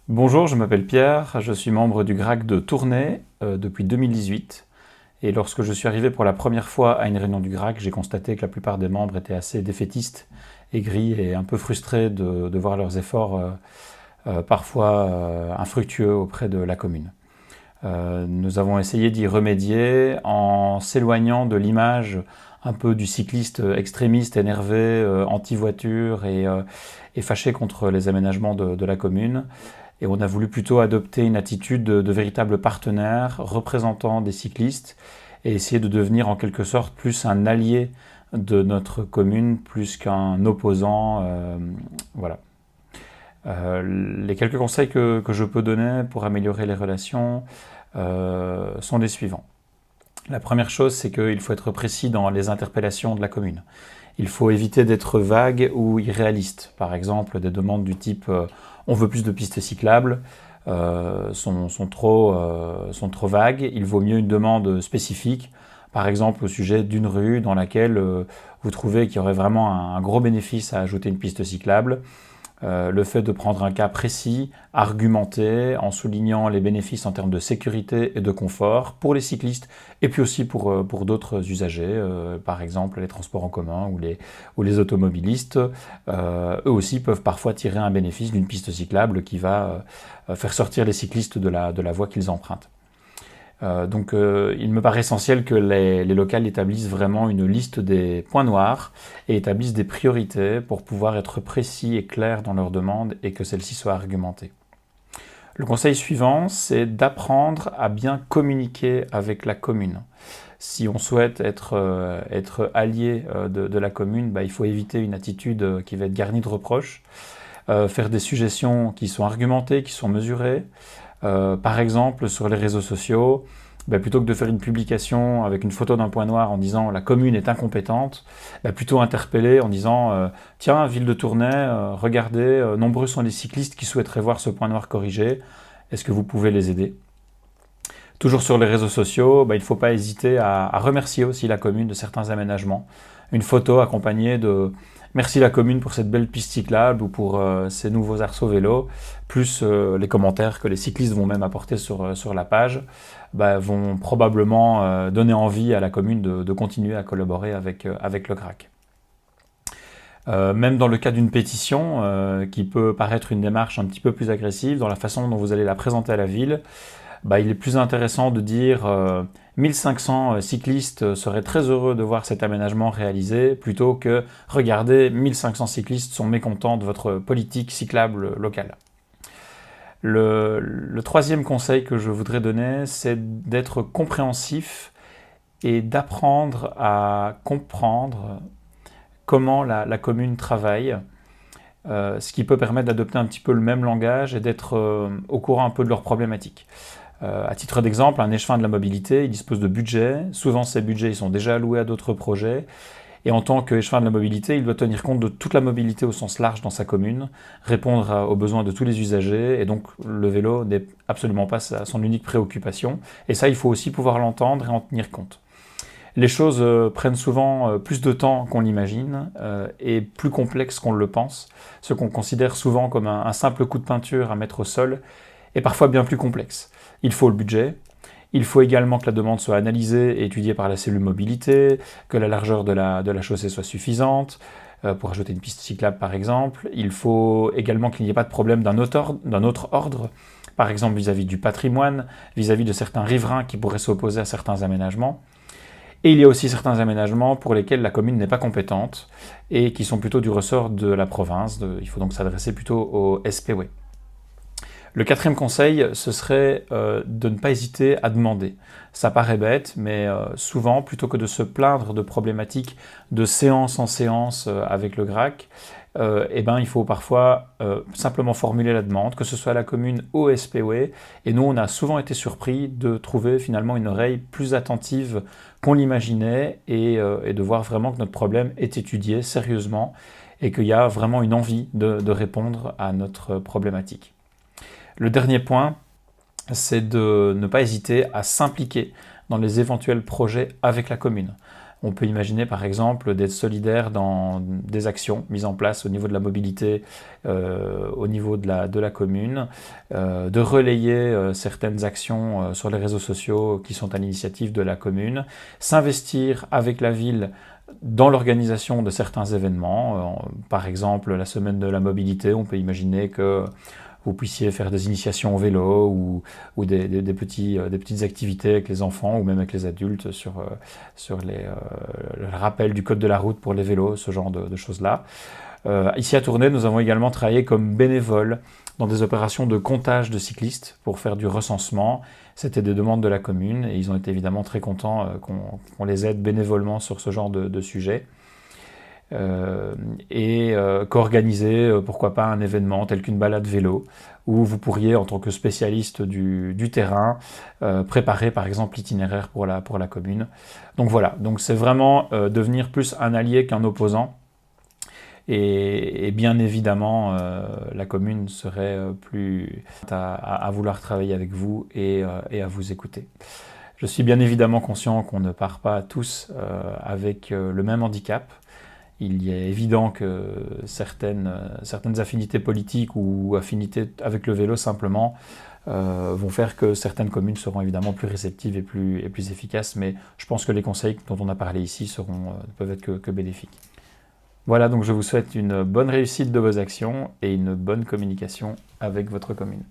Bonjour, je m'appelle Pierre, je suis membre du GRAC de Tournai depuis 2018. Et lorsque je suis arrivé pour la première fois à une réunion du GRAC, j'ai constaté que la plupart des membres étaient assez défaitistes, aigris et un peu frustrés de voir leurs efforts parfois infructueux auprès de la commune. Nous avons essayé d'y remédier en s'éloignant de l'image un peu du cycliste extrémiste, énervé, anti-voiture et fâché contre les aménagements de la commune. Et on a voulu plutôt adopter une attitude de véritable partenaire, représentant des cyclistes, et essayer de devenir en quelque sorte plus un allié de notre commune, plus qu'un opposant. Voilà. Les quelques conseils que je peux donner pour améliorer les relations sont les suivants. La première chose, c'est qu'il faut être précis dans les interpellations de la commune. Il faut éviter d'être vague ou irréaliste. Par exemple, des demandes du type on veut plus de pistes cyclables sont trop vagues. Il vaut mieux une demande spécifique, par exemple au sujet d'une rue dans laquelle vous trouvez qu'il y aurait vraiment un gros bénéfice à ajouter une piste cyclable. Le fait de prendre un cas précis, argumenté, en soulignant les bénéfices en termes de sécurité et de confort pour les cyclistes et puis aussi pour d'autres usagers, par exemple les transports en commun ou les automobilistes, eux aussi peuvent parfois tirer un bénéfice d'une piste cyclable qui va faire sortir les cyclistes de la voie qu'ils empruntent. Il me paraît essentiel que les locales établissent vraiment une liste des points noirs et établissent des priorités pour pouvoir être précis et clairs dans leurs demandes et que celles-ci soient argumentées. Le conseil suivant, c'est d'apprendre à bien communiquer avec la commune. Si on souhaite être allié de la commune, il faut éviter une attitude qui va être garnie de reproches, faire des suggestions qui sont argumentées, qui sont mesurées. Par exemple, sur les réseaux sociaux, plutôt que de faire une publication avec une photo d'un point noir en disant la commune est incompétente, plutôt interpeller en disant tiens, ville de Tournai, regardez, nombreux sont les cyclistes qui souhaiteraient voir ce point noir corrigé, est-ce que vous pouvez les aider? Toujours sur les réseaux sociaux, il ne faut pas hésiter à remercier aussi la commune de certains aménagements. Une photo accompagnée de merci la commune pour cette belle piste cyclable ou pour ces nouveaux arceaux vélos, plus les commentaires que les cyclistes vont même apporter sur la page, vont probablement donner envie à la commune de continuer à collaborer avec le GRAC. Même dans le cas d'une pétition, qui peut paraître une démarche un petit peu plus agressive dans la façon dont vous allez la présenter à la ville, il est plus intéressant de dire 1500 cyclistes seraient très heureux de voir cet aménagement réalisé plutôt que regardez, 1500 cyclistes sont mécontents de votre politique cyclable locale. Le troisième conseil que je voudrais donner, c'est d'être compréhensif et d'apprendre à comprendre comment la commune travaille, ce qui peut permettre d'adopter un petit peu le même langage et d'être au courant un peu de leurs problématiques. À titre d'exemple, un échevin de la mobilité, il dispose de budgets. Souvent, ces budgets ils sont déjà alloués à d'autres projets. Et en tant qu'échevin de la mobilité, il doit tenir compte de toute la mobilité au sens large dans sa commune, répondre aux besoins de tous les usagers. Et donc, le vélo n'est absolument pas son unique préoccupation. Et ça, il faut aussi pouvoir l'entendre et en tenir compte. Les choses prennent souvent plus de temps qu'on l'imagine et plus complexes qu'on le pense. Ce qu'on considère souvent comme un simple coup de peinture à mettre au sol est parfois bien plus complexe. Il faut le budget, il faut également que la demande soit analysée et étudiée par la cellule mobilité, que la largeur de la chaussée soit suffisante, pour ajouter une piste cyclable par exemple. Il faut également qu'il n'y ait pas de problème d'un autre ordre, par exemple vis-à-vis du patrimoine, vis-à-vis de certains riverains qui pourraient s'opposer à certains aménagements. Et il y a aussi certains aménagements pour lesquels la commune n'est pas compétente et qui sont plutôt du ressort de la province. Il faut donc s'adresser plutôt au SPW. Le quatrième conseil, ce serait de ne pas hésiter à demander. Ça paraît bête, mais souvent, plutôt que de se plaindre de problématiques de séance en séance avec le GRAC, il faut parfois simplement formuler la demande, que ce soit à la commune ou au SPW. Et nous, on a souvent été surpris de trouver finalement une oreille plus attentive qu'on l'imaginait et de voir vraiment que notre problème est étudié sérieusement et qu'il y a vraiment une envie de répondre à notre problématique. Le dernier point, c'est de ne pas hésiter à s'impliquer dans les éventuels projets avec la commune. On peut imaginer par exemple d'être solidaire dans des actions mises en place au niveau de la mobilité, au niveau de la commune, de relayer certaines actions sur les réseaux sociaux qui sont à l'initiative de la commune, s'investir avec la ville dans l'organisation de certains événements. Par exemple, la semaine de la mobilité, on peut imaginer que vous puissiez faire des initiations au vélo ou des petites activités avec les enfants ou même avec les adultes sur le rappel du code de la route pour les vélos, ce genre de choses-là. Ici à Tournai, nous avons également travaillé comme bénévoles dans des opérations de comptage de cyclistes pour faire du recensement. C'était des demandes de la commune et ils ont été évidemment très contents qu'on les aide bénévolement sur ce genre de sujet. Qu'organiser, pourquoi pas, un événement tel qu'une balade vélo, où vous pourriez, en tant que spécialiste du terrain, préparer par exemple l'itinéraire pour la commune. Donc voilà, donc c'est vraiment devenir plus un allié qu'un opposant. Et bien évidemment, la commune serait plus à vouloir travailler avec vous et à vous écouter. Je suis bien évidemment conscient qu'on ne part pas tous avec le même handicap. Il est évident que certaines affinités politiques ou affinités avec le vélo simplement vont faire que certaines communes seront évidemment plus réceptives et plus efficaces, mais je pense que les conseils dont on a parlé ici peuvent être que bénéfiques. Voilà, donc je vous souhaite une bonne réussite de vos actions et une bonne communication avec votre commune.